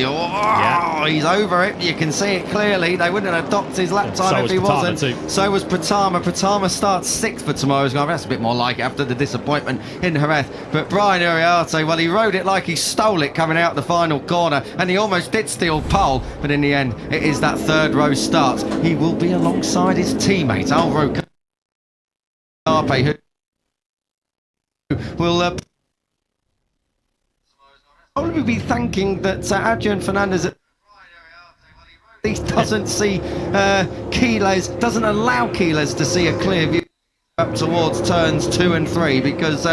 He's over it. You can see it clearly. They wouldn't have docked his lap time if he wasn't. So was Pratama. Pratama starts 6th for tomorrow's golf. That's a bit more like it after the disappointment in Jerez. But Brian Uriarte, well, he rode it like he stole it coming out the final corner, and he almost did steal pole, but in the end, it is that 3rd row start. He will be alongside his teammate, Alvaro Carpe, who will probably be thanking that Adrian Fernandez he doesn't see Quiles, doesn't allow Quiles to see a clear view up towards turns 2 and 3, because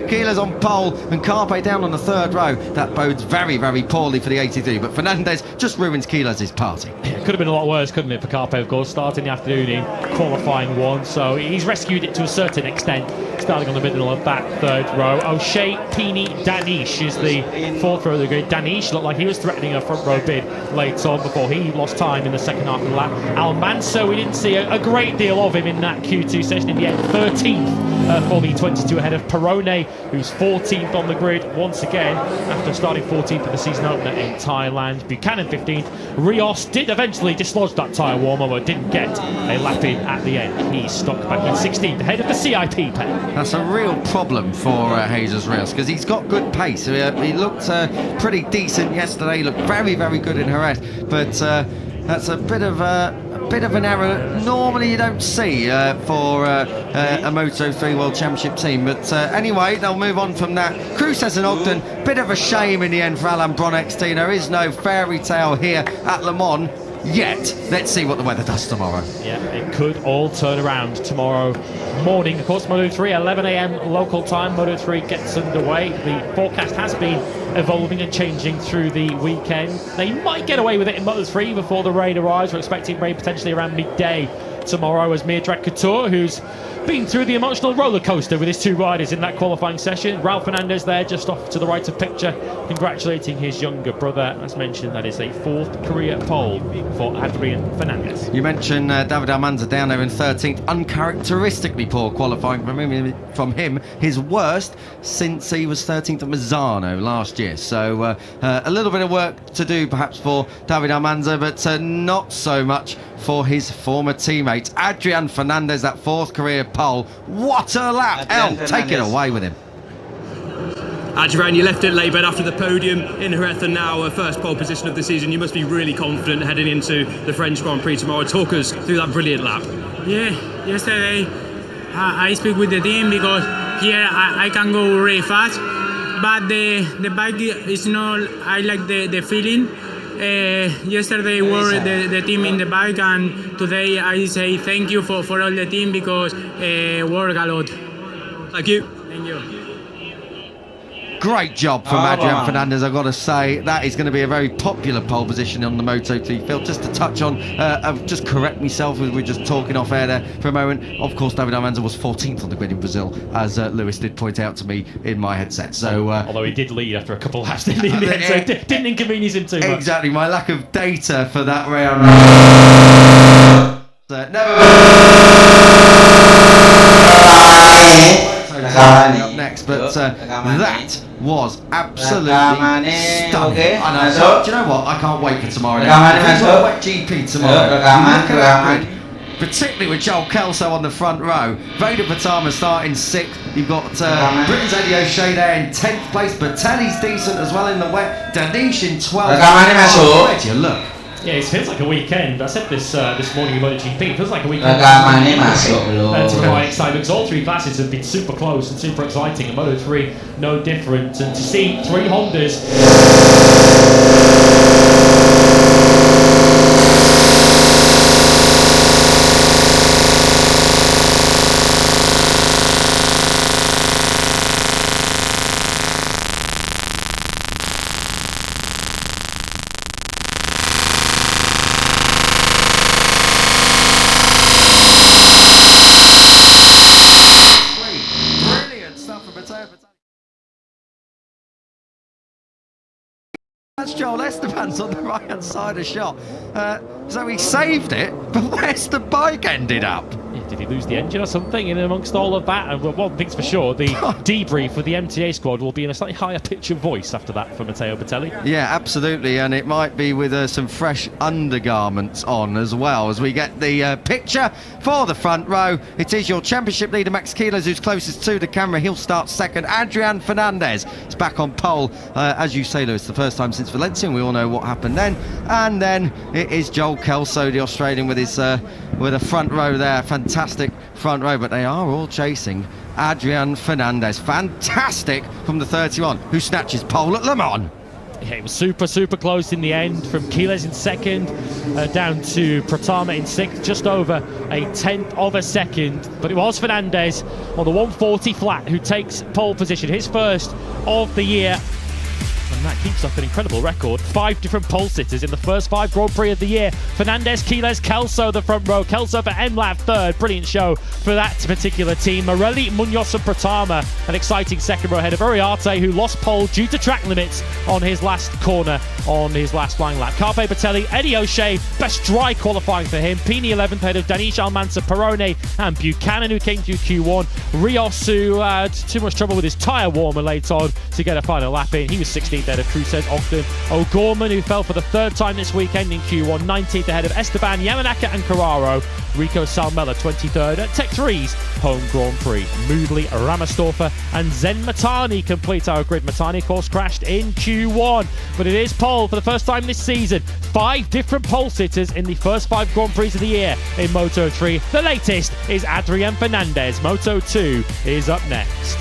Quiles on pole and Carpe down on the 3rd row. That bodes very, very poorly for the 83, but Fernandez just ruins Quiles' party. It could have been a lot worse, couldn't it, for Carpe, of course, starting the afternoon in qualifying 1, so he's rescued it to a certain extent, starting on the middle of that 3rd row. O'Shea, Pini, Danish is the 4th row of the grid. Danish looked like he was threatening a front row bid late on before he lost time in the second half of the lap. Almanso, we didn't see a great deal of him in that Q2 session. In the end, 13th for the 22 ahead of Perone, who's 14th on the grid once again after starting 14th at the season opener in Thailand. Buchanan 15th. Rios did eventually dislodge that tyre warmer, but didn't get a lap in at the end. He's stuck back in 16th ahead of the CIP pair. That's a real problem for Jesus Rios, because he's got good pace. He looked pretty decent yesterday. He looked very, very good in Jerez, but that's a bit of an error normally you don't see for a Moto3 World Championship team. But anyway, they'll move on from that. Cruces and Ogden, bit of a shame in the end for Alain Bronextein. There is no fairy tale here at Le Mans yet. Let's see what the weather does tomorrow. Yeah, it could all turn around tomorrow morning. Of course, Moto3, 11 a.m. local time. Moto3 gets underway. The forecast has been evolving and changing through the weekend. They might get away with it in Moto3 before the rain arrives. We're expecting rain potentially around midday tomorrow, as Mirdad Couture, who's been through the emotional roller coaster with his 2 riders in that qualifying session. Ralph Fernandez there just off to the right of picture, congratulating his younger brother. As mentioned, that is a 4th career pole for Adrian Fernandez. You mentioned David Almanza down there in 13th, uncharacteristically poor qualifying from him, his worst since he was 13th at Misano last year. So a little bit of work to do perhaps for David Almanza, but not so much for his former teammate Adrian Fernandez, that 4th career pole. What a lap! Take it away with him. Adrian, you left it late, but after the podium in Jerez and now first pole position of the season, you must be really confident heading into the French Grand Prix tomorrow. Talk us through that brilliant lap. Yeah, yesterday I speak with the team because here I can go really fast, but the bike is not, I like the feeling. Yesterday were the team in the bike, and today I say thank you for all the team because work a lot. Thank you. Thank you. Great job from Adrian Fernandez, I've got to say. That is going to be a very popular pole position on the Moto2 field. Just to touch on, just correct myself as we're just talking off air there for a moment. Of course, David Almanza was 14th on the grid in Brazil, as Lewis did point out to me in my headset. So, although he did lead after a couple of laps, didn't he? So it didn't inconvenience him too much. Exactly, my lack of data for that round. Up next, but that was absolutely stunning. And do you know what? I can't wait for tomorrow. We've got wet GP tomorrow. Look at that grid, particularly with Joel Kelso on the front row. Vader Patama starting 6th. You've got Britain's Eddie O'Shea there in 10th place, but Telly's decent as well in the wet. Danish in 12th. Where do you look? Yeah, it feels like a weekend. I said this this morning about the GP. It feels like a weekend. To my excitement, because all 3 classes have been super close and super exciting, and Moto3 no different. And to see 3 Hondas. That's Joel Esteban's on the right hand side of shot. So he saved it, but where's the bike ended up? did he lose the engine or something in amongst all of that? And one thing's for sure, the debrief with the MTA squad will be in a slightly higher pitch of voice after that for Matteo Bertelli. Yeah, absolutely, and it might be with some fresh undergarments on as well as we get the picture for the front row. It is your championship leader Max Keylers who's closest to the camera. He'll start second. Adrian Fernandez is back on pole. As you say, Lewis, the first time since Valencia, and we all know what happened then. And then it is Joel Kelso, the Australian, with his with a front row there. Fantastic front row, but they are all chasing Adrian Fernandez. Fantastic from the 31, who snatches pole at Le Mans. Yeah, it was super close in the end, from Quiles in second down to Pratama in sixth, just over a tenth of a second. But it was Fernandez on the 140 flat who takes pole position, his first of the year. And that keeps up an incredible record. 5 different pole sitters in the first 5 Grand Prix of the year. Fernandez, Quiles, Kelso the front row. Kelso for MLAV third. Brilliant show for that particular team. Morelli, Munoz and Pratama, an exciting second row ahead of Uriarte, who lost pole due to track limits on his last corner on his last flying lap. Carpe Bertelli, Eddie O'Shea, best dry qualifying for him. Pini 11th ahead of Danish, Almanza, Perone and Buchanan, who came through Q1. Rios, who had too much trouble with his tyre warmer late on to get a final lap in. He was 16th ahead of Crusez, Ogden. O'Gorman, who fell for the third time this weekend in Q1, 19th ahead of Esteban, Yamanaka and Carraro. Rico Salmella, 23rd at Tech 3's home Grand Prix. Moodley, Ramastorfer and Zen Matani complete our grid. Matani, of course, crashed in Q1, but it is pole for the first time this season. 5 different pole sitters in the first 5 Grand Prix of the year in Moto 3. The latest is Adrian Fernandez. Moto 2 is up next.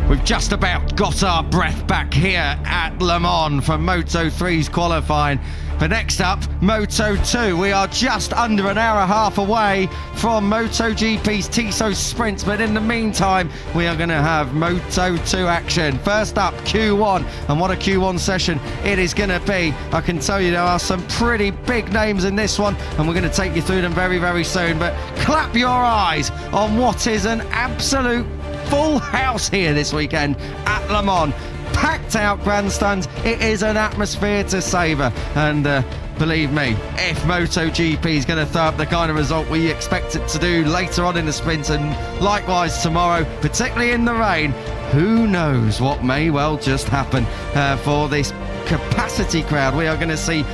We've just about got our breath back here at Le Mans from Moto 3's qualifying. But next up, Moto 2. We are just under an hour and a half away from MotoGP's Tissot Sprints, but in the meantime, we are going to have Moto 2 action. First up, Q1, and what a Q1 session it is going to be. I can tell you there are some pretty big names in this one, and we're going to take you through them very, very soon. But clap your eyes on what is an absolute full house here this weekend at Le Mans. Packed out grandstands. It is an atmosphere to savour, and believe me, if MotoGP is going to throw up the kind of result we expect it to do later on in the sprint, and likewise tomorrow, particularly in the rain, who knows what may well just happen for this capacity crowd. We are going to see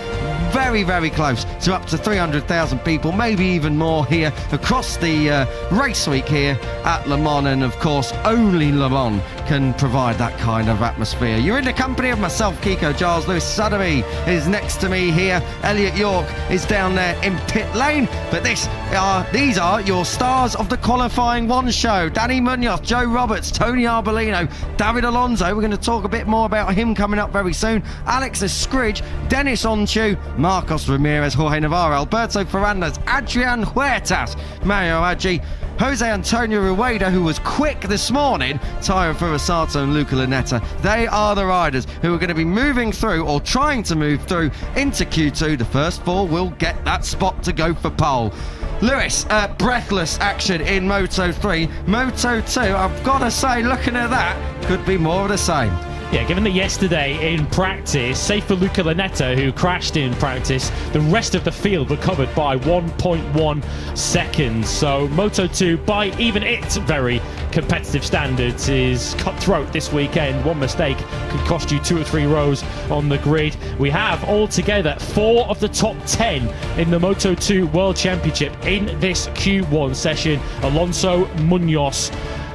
very, very close to up to 300,000 people, maybe even more here across the race week here at Le Mans, and of course only Le Mans can provide that kind of atmosphere. You're in the company of myself, Kiko Giles. Lewis Sotheby is next to me here. Elliot York is down there in pit lane. But these are your stars of the qualifying one show. Danny Munoz, Joe Roberts, Tony Arbolino, David Alonso. We're going to talk a bit more about him coming up very soon. Alex Escridge, Dennis Onchu, Marcos Ramirez, Jorge Navarro, Alberto Ferrandez, Adrian Huertas, Mario Aggi, Jose Antonio Rueda, who was quick this morning, Tyro Furusato and Luca Lunetta. They are the riders who are going to be moving through, or trying to move through, into Q2. The first 4 will get that spot to go for pole. Lewis, breathless action in Moto 3. Moto 2, I've got to say, looking at that, could be more of the same. Yeah, given that yesterday in practice, save for Luca Lunetta, who crashed in practice, the rest of the field recovered by 1.1 seconds. So Moto 2, by even its very competitive standards, is cutthroat this weekend. One mistake could cost you 2 or 3 rows on the grid. We have altogether 4 of the top 10 in the Moto 2 World Championship in this Q1 session. Alonso, Munoz,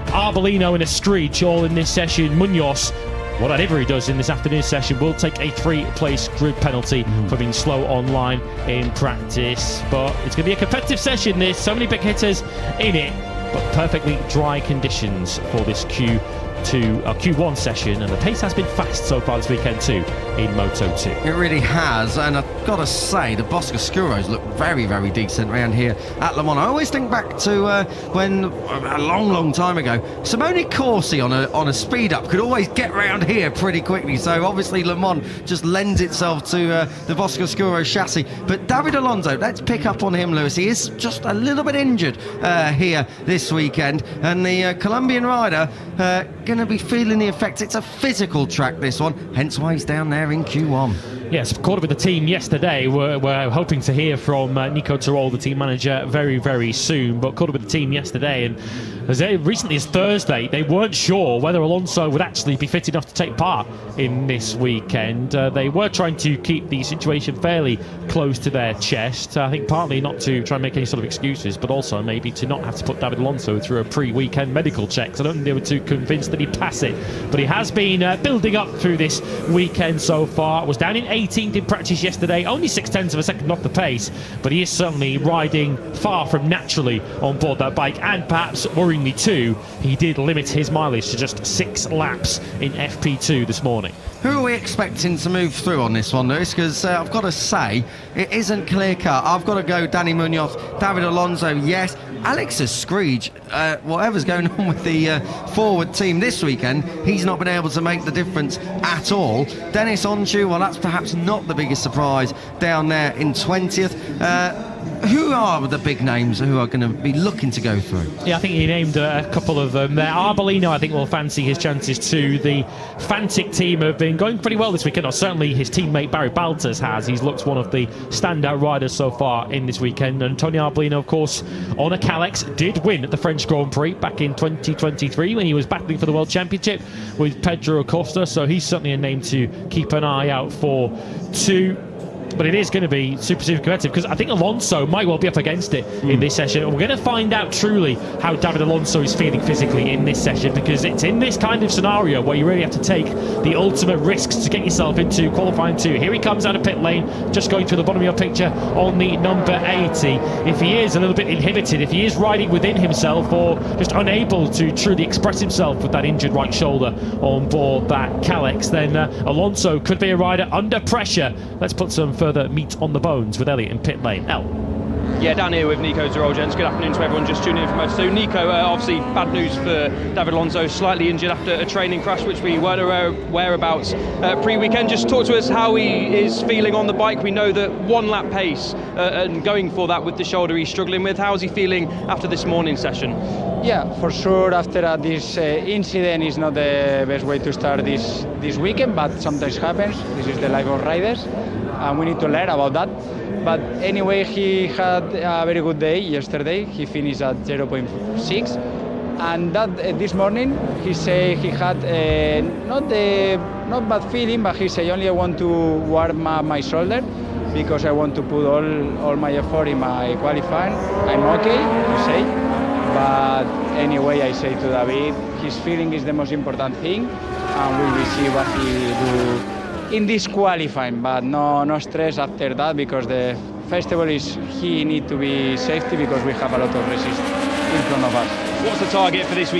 Arbolino and Escridge all in this session. Munoz, whatever he does in this afternoon session, will take a 3-place grid penalty for being slow online in practice. But it's going to be a competitive session. There's so many big hitters in it, but perfectly dry conditions for this Q2 Q1 session, and the pace has been fast so far this weekend too in Moto2. It really has, and I've got to say the Boscoscuros look very, very decent around here at Le Mans. I always think back to when a long time ago, Simone Corsi on a speed up could always get round here pretty quickly. So obviously Le Mans just lends itself to the Boscoscuro chassis. But David Alonso, let's pick up on him, Lewis. He is just a little bit injured here this weekend, and the Colombian rider going to be feeling the effects. It's a physical track, this one, hence why he's down there in Q1. Yes, caught up with the team yesterday. We're hoping to hear from Nico Tirol, the team manager, very, very soon. But caught up with the team yesterday, and as recently as Thursday, they weren't sure whether Alonso would actually be fit enough to take part in this weekend. They were trying to keep the situation fairly close to their chest. I think partly not to try and make any sort of excuses, but also maybe to not have to put David Alonso through a pre-weekend medical check. So I don't think they were too convinced that he'd pass it. But he has been building up through this weekend so far. Was down in 18th in practice yesterday, only 0.6 of a second off the pace, but he is certainly riding far from naturally on board that bike, and perhaps worryingly too, he did limit his mileage to just 6 laps in FP2 this morning. Who are we expecting to move through on this one, Lewis? Because I've got to say, it isn't clear-cut. I've got to go Danny Munoz, David Alonso, yes. Alex Screech, whatever's going on with the forward team this weekend, he's not been able to make the difference at all. Dennis Onchu, well, that's perhaps not the biggest surprise down there in 20th. Who are the big names who are going to be looking to go through? Yeah, I think he named a couple of them there. Arbolino, I think, will fancy his chances too. The Fantic team have been going pretty well this weekend, or certainly his teammate Barry Baltas has. He's looked one of the standout riders so far in this weekend. And Tony Arbolino, of course, on a Calex, did win at the French Grand Prix back in 2023 when he was battling for the World Championship with Pedro Acosta. So he's certainly a name to keep an eye out for too. But it is going to be super competitive, because I think Alonso might well be up against it in this session. We're going to find out truly how David Alonso is feeling physically in this session, because it's in this kind of scenario where you really have to take the ultimate risks to get yourself into qualifying 2. Here he comes out of pit lane, just going through the bottom of your picture on the number 80. If he is a little bit inhibited, if he is riding within himself, or just unable to truly express himself with that injured right shoulder on board that Calex, then Alonso could be a rider under pressure. Let's put some further meat on the bones with Elliot in pit lane. Yeah, Dan here with Nico Tirol, gents. Good afternoon to everyone just tuning in from Moto2. Nico, obviously bad news for David Alonso, slightly injured after a training crash, which we weren't aware about pre-weekend. Just talk to us how he is feeling on the bike. We know that 1 lap pace and going for that with the shoulder he's struggling with. How's he feeling after this morning session? Yeah, for sure after this incident is not the best way to start this weekend, but sometimes happens. This is the life of riders, and we need to learn about that. But anyway, he had a very good day yesterday. He finished at 0.6, and that this morning he said he had not bad feeling, but he said only I want to warm up my shoulder because I want to put all my effort in my qualifying. I'm okay, you say, but anyway, I say to David, his feeling is the most important thing, and we will see what he do in this qualifying, but no stress after that, because the festival is he need to be safety, because we have a lot of resist in front of us. What's the target for this week?